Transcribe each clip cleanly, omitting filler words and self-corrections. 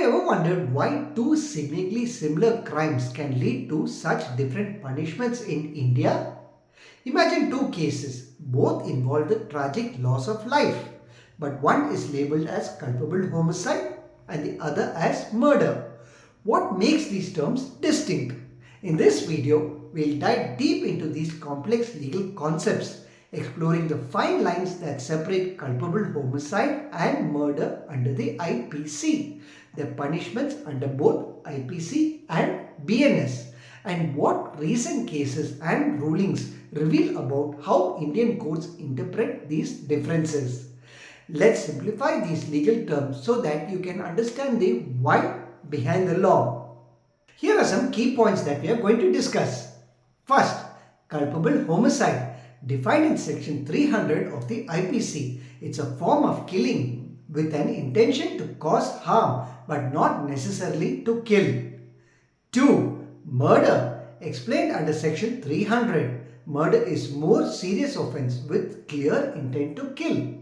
ever wondered why two seemingly similar crimes can lead to such different punishments in India? Imagine two cases, both involve the tragic loss of life, but one is labeled as culpable homicide and the other as murder. What makes these terms distinct? In this video, we'll dive deep into these complex legal concepts, exploring the fine lines that separate culpable homicide and murder under the IPC, their punishments under both IPC and BNS, and what recent cases and rulings reveal about how Indian courts interpret these differences. Let's simplify these legal terms so that you can understand the why behind the law. Here are some key points that we are going to discuss. First, culpable homicide. Defined in section 300 of the IPC, it's a form of killing with an intention to cause harm but not necessarily to kill. 2. Murder. Explained under section 300. Murder is more serious offense with clear intent to kill.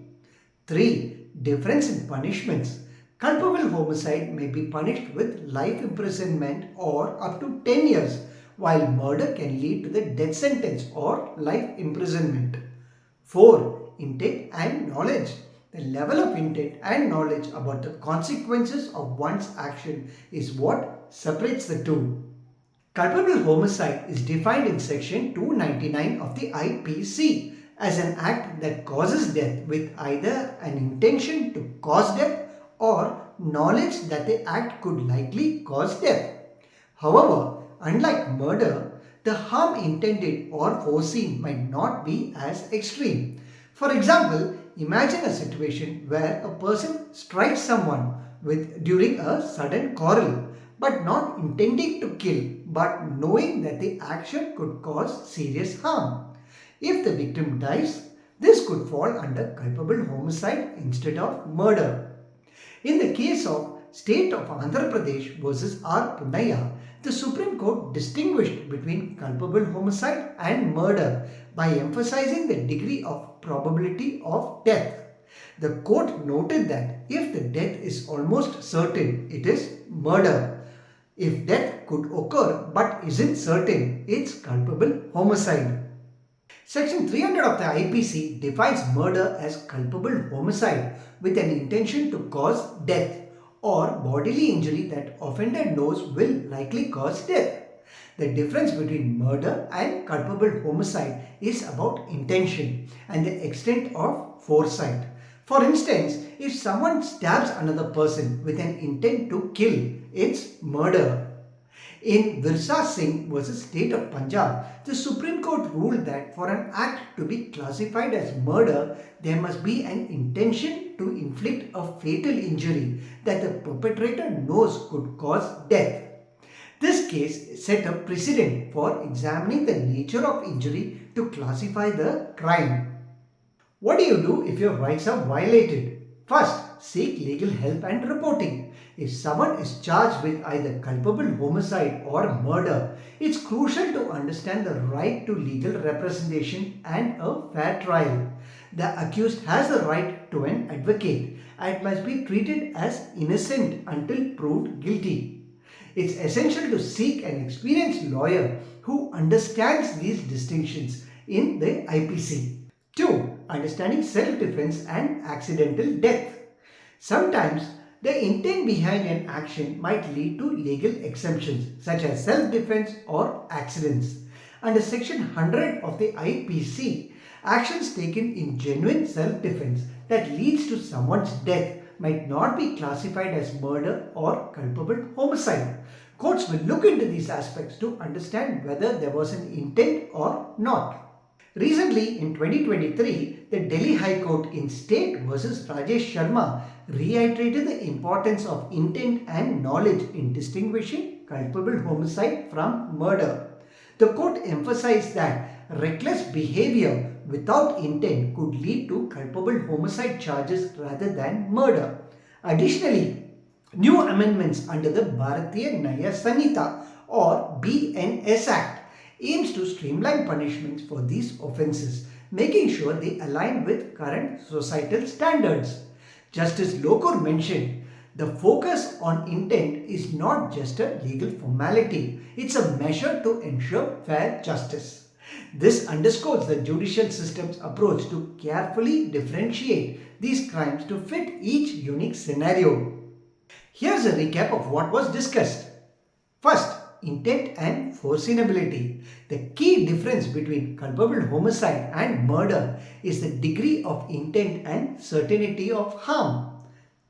3. Difference in punishments. Culpable homicide may be punished with life imprisonment or up to 10 years, while murder can lead to the death sentence or life imprisonment. 4. Intent and knowledge. The level of intent and knowledge about the consequences of one's action is what separates the two. Culpable homicide is defined in section 299 of the IPC as an act that causes death with either an intention to cause death or knowledge that the act could likely cause death. However, unlike murder, the harm intended or foreseen might not be as extreme. For example, imagine a situation where a person strikes someone during a sudden quarrel, but not intending to kill, but knowing that the action could cause serious harm. If the victim dies, this could fall under culpable homicide instead of murder. In the case of State of Andhra Pradesh versus R. Punnaya, the Supreme Court distinguished between culpable homicide and murder by emphasizing the degree of probability of death. The court noted that if the death is almost certain, it is murder. If death could occur but isn't certain, it's culpable homicide. Section 300 of the IPC defines murder as culpable homicide with an intention to cause death or bodily injury that offender knows will likely cause death. The difference between murder and culpable homicide is about intention and the extent of foresight. For instance, if someone stabs another person with an intent to kill, it's murder. In Virsa Singh versus State of Punjab, the Supreme Court ruled that for an act to be classified as murder, there must be an intention to inflict a fatal injury that the perpetrator knows could cause death. This case set a precedent for examining the nature of injury to classify the crime. What do you do if your rights are violated? First, seek legal help and reporting. If someone is charged with either culpable homicide or murder, it's crucial to understand the right to legal representation and a fair trial. The accused has the right to an advocate and must be treated as innocent until proved guilty. It's essential to seek an experienced lawyer who understands these distinctions in the IPC. 2. Understanding self-defense and accidental death. Sometimes the intent behind an action might lead to legal exemptions such as self-defense or accidents. Under section 100 of the IPC, actions taken in genuine self-defense that leads to someone's death might not be classified as murder or culpable homicide. Courts will look into these aspects to understand whether there was an intent or not. Recently, in 2023, the Delhi High Court in State versus Rajesh Sharma reiterated the importance of intent and knowledge in distinguishing culpable homicide from murder. The court emphasized that reckless behavior without intent could lead to culpable homicide charges rather than murder. Additionally, new amendments under the Bharatiya Nyaya Sanhita or BNS Act aims to streamline punishments for these offences, making sure they align with current societal standards. Justice Lokur mentioned The focus on intent is not just a legal formality, it's a measure to ensure fair justice. This underscores the judicial system's approach to carefully differentiate these crimes to fit each unique scenario. Here's a recap of what was discussed. First, intent and foreseeability. The key difference between culpable homicide and murder is the degree of intent and certainty of harm.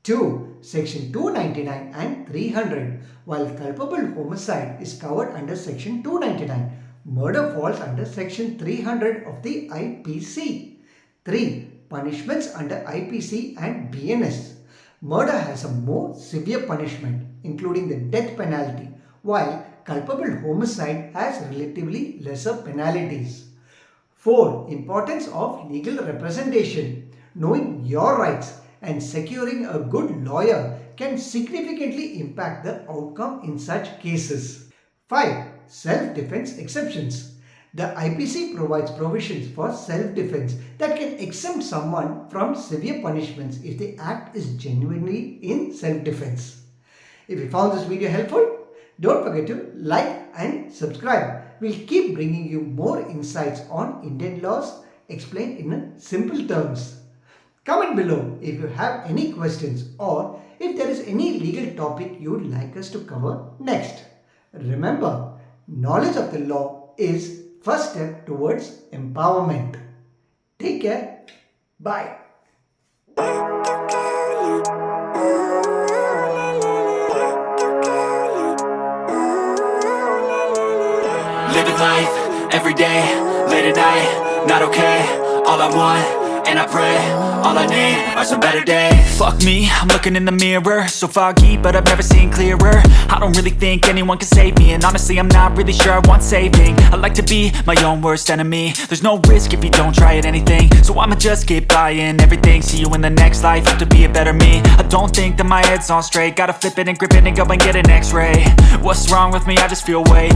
2. Section 299 and 300. While culpable homicide is covered under Section 299, murder falls under Section 300 of the IPC. 3. Punishments under IPC and BNS. Murder has a more severe punishment, including the death penalty, while culpable homicide has relatively lesser penalties. 4. Importance of legal representation. Knowing your rights and securing a good lawyer can significantly impact the outcome in such cases. 5. Self-defense exceptions. The IPC provides provisions for self-defense that can exempt someone from severe punishments if the act is genuinely in self-defense. If you found this video helpful, don't forget to like and subscribe. We'll keep bringing you more insights on Indian laws explained in simple terms. Comment below if you have any questions or if there is any legal topic you'd like us to cover next. Remember, knowledge of the law is first step towards empowerment. Take care. Bye. Living life, every day, late at night, not okay. All I want, and I pray, all I need are some better days. Fuck me, I'm looking in the mirror, so foggy, but I've never seen clearer. I don't really think anyone can save me, and honestly I'm not really sure I want saving. I like to be my own worst enemy. There's no risk if you don't try at anything, so I'ma just keep buying everything. See you in the next life, have to be a better me. I don't think that my head's on straight, gotta flip it and grip it and go and get an x-ray. What's wrong with me? I just feel weight